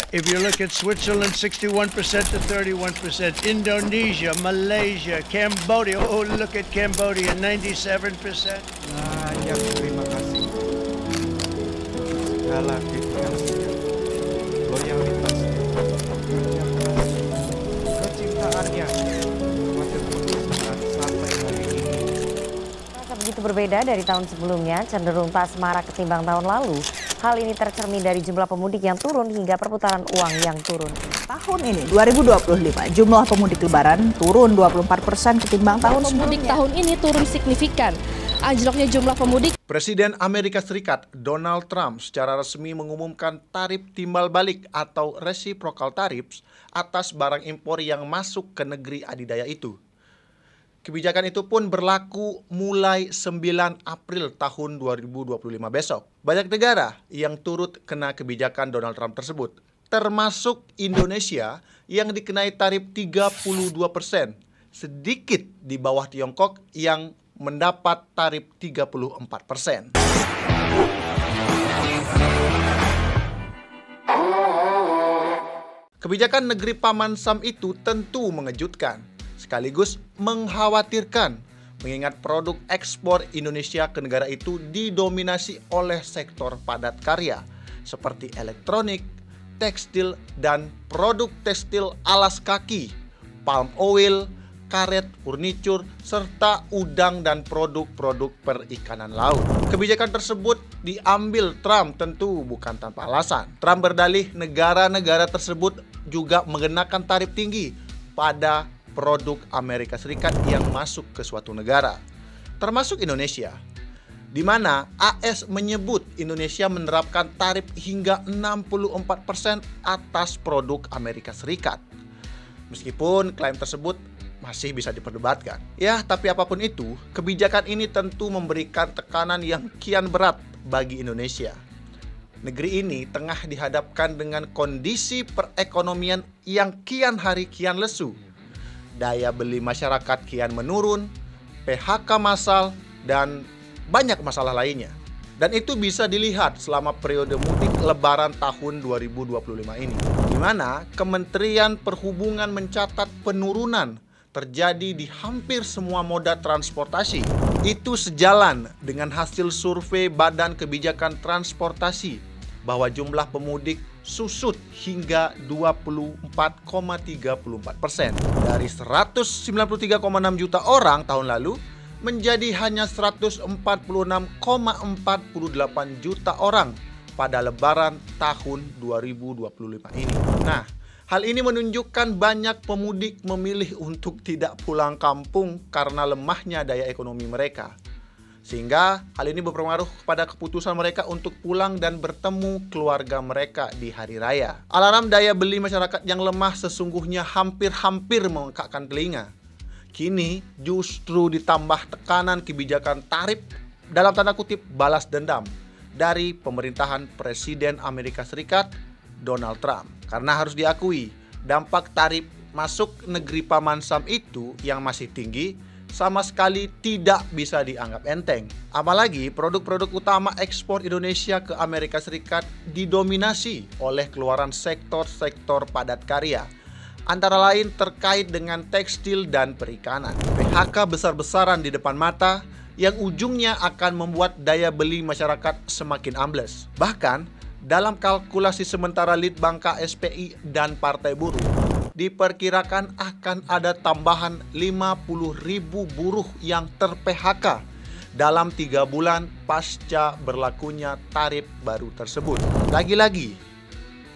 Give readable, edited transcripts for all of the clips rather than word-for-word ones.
If you look at Switzerland, 61% to 31%. Indonesia, Malaysia, Cambodia. Oh, look at Cambodia, 97%. Banyak terima kasih. Segala dedikasinya, loyalitasnya, kerja keras, kecintaannya kepada perusahaan sampai hari ini. Rasa begitu berbeda dari tahun sebelumnya, cenderung tak semarak ketimbang tahun lalu. Hal ini tercermin dari jumlah pemudik yang turun hingga perputaran uang yang turun. Tahun ini 2025 jumlah pemudik lebaran turun 24% ketimbang tahun Pemudik sebelumnya. tahun ini turun signifikan. Anjloknya jumlah pemudik Presiden Amerika Serikat Donald Trump secara resmi mengumumkan tarif timbal balik atau reciprocal tariffs atas barang impor yang masuk ke negeri adidaya itu. Kebijakan itu pun berlaku mulai 9 April tahun 2025 besok. Banyak negara yang turut kena kebijakan Donald Trump tersebut, termasuk Indonesia yang dikenai tarif 32%, sedikit di bawah Tiongkok yang mendapat tarif 34%. Kebijakan negeri Paman Sam itu tentu mengejutkan, sekaligus mengkhawatirkan, mengingat produk ekspor Indonesia ke negara itu didominasi oleh sektor padat karya seperti elektronik, tekstil, dan produk tekstil alas kaki, palm oil, karet, furnitur, serta udang dan produk-produk perikanan laut. Kebijakan tersebut diambil Trump tentu bukan tanpa alasan. Trump berdalih negara-negara tersebut juga mengenakan tarif tinggi pada produk Amerika Serikat yang masuk ke suatu negara, termasuk Indonesia, di mana AS menyebut Indonesia menerapkan tarif hingga 64% atas produk Amerika Serikat. Meskipun klaim tersebut masih bisa diperdebatkan. Ya, tapi apapun itu, kebijakan ini tentu memberikan tekanan yang kian berat bagi Indonesia. Negeri ini tengah dihadapkan dengan kondisi perekonomian yang kian hari kian lesu. Daya beli masyarakat kian menurun, PHK massal, dan banyak masalah lainnya. Dan itu bisa dilihat selama periode mudik Lebaran tahun 2025 ini, di mana Kementerian Perhubungan mencatat penurunan terjadi di hampir semua moda transportasi. Itu sejalan dengan hasil survei Badan Kebijakan Transportasi bahwa jumlah pemudik susut hingga 24,34%. Dari 193,6 juta orang tahun lalu menjadi hanya 146,48 juta orang pada Lebaran tahun 2025 ini. Nah, hal ini menunjukkan banyak pemudik memilih untuk tidak pulang kampung karena lemahnya daya ekonomi mereka. Sehingga hal ini berpengaruh kepada keputusan mereka untuk pulang dan bertemu keluarga mereka di hari raya. Alarm daya beli masyarakat yang lemah sesungguhnya hampir-hampir mengekakkan telinga. Kini justru ditambah tekanan kebijakan tarif dalam tanda kutip balas dendam dari pemerintahan Presiden Amerika Serikat Donald Trump. Karena harus diakui, dampak tarif masuk negeri Paman Sam itu yang masih tinggi sama sekali tidak bisa dianggap enteng. Apalagi produk-produk utama ekspor Indonesia ke Amerika Serikat didominasi oleh keluaran sektor-sektor padat karya, antara lain terkait dengan tekstil dan perikanan. PHK besar-besaran di depan mata yang ujungnya akan membuat daya beli masyarakat semakin ambles. Bahkan dalam kalkulasi sementara Litbang KSPI dan Partai Buruh, diperkirakan akan ada tambahan 50.000 buruh yang ter-PHK dalam 3 bulan pasca berlakunya tarif baru tersebut. Lagi-lagi,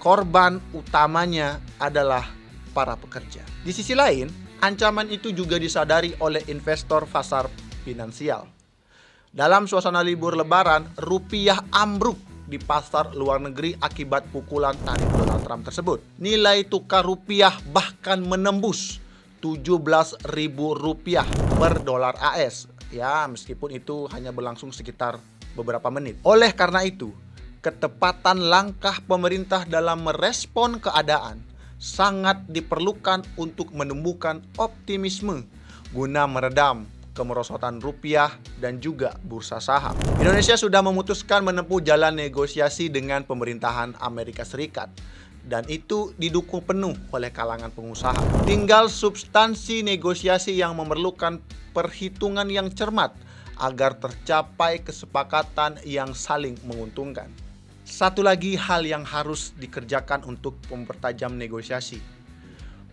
korban utamanya adalah para pekerja. Di sisi lain, ancaman itu juga disadari oleh investor pasar finansial. Dalam suasana libur Lebaran, rupiah ambruk di pasar luar negeri akibat pukulan tarif Donald Trump tersebut. Nilai tukar rupiah bahkan menembus Rp17.000 per dolar AS. Ya, meskipun itu hanya berlangsung sekitar beberapa menit. Oleh karena itu, ketepatan langkah pemerintah dalam merespon keadaan sangat diperlukan untuk menumbuhkan optimisme guna meredam kemerosotan rupiah dan juga bursa saham. Indonesia sudah memutuskan menempuh jalan negosiasi dengan pemerintahan Amerika Serikat dan itu didukung penuh oleh kalangan pengusaha. Tinggal substansi negosiasi yang memerlukan perhitungan yang cermat agar tercapai kesepakatan yang saling menguntungkan. Satu lagi hal yang harus dikerjakan untuk mempertajam negosiasi.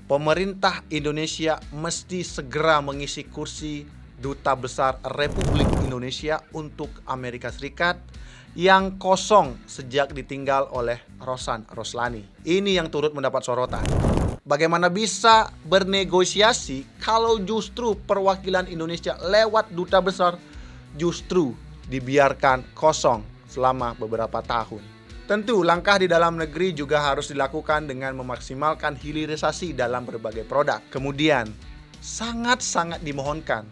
Pemerintah Indonesia mesti segera mengisi kursi Duta Besar Republik Indonesia untuk Amerika Serikat yang kosong sejak ditinggal oleh Rosan Roslani. Ini yang turut mendapat sorotan. Bagaimana bisa bernegosiasi kalau justru perwakilan Indonesia lewat Duta Besar justru dibiarkan kosong selama beberapa tahun. Tentu langkah di dalam negeri juga harus dilakukan dengan memaksimalkan hilirisasi dalam berbagai produk. Kemudian, sangat-sangat dimohonkan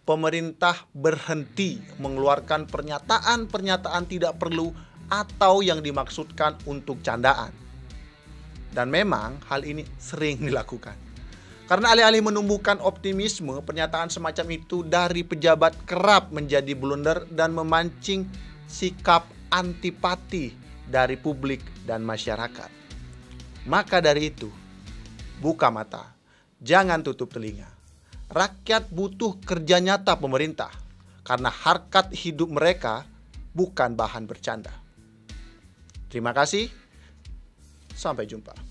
pemerintah berhenti mengeluarkan pernyataan-pernyataan tidak perlu atau yang dimaksudkan untuk candaan. Dan memang hal ini sering dilakukan. Karena alih-alih menumbuhkan optimisme, pernyataan semacam itu dari pejabat kerap menjadi blunder dan memancing sikap antipati dari publik dan masyarakat. Maka dari itu, buka mata, jangan tutup telinga. Rakyat butuh kerja nyata pemerintah karena harkat hidup mereka bukan bahan bercanda. Terima kasih, sampai jumpa.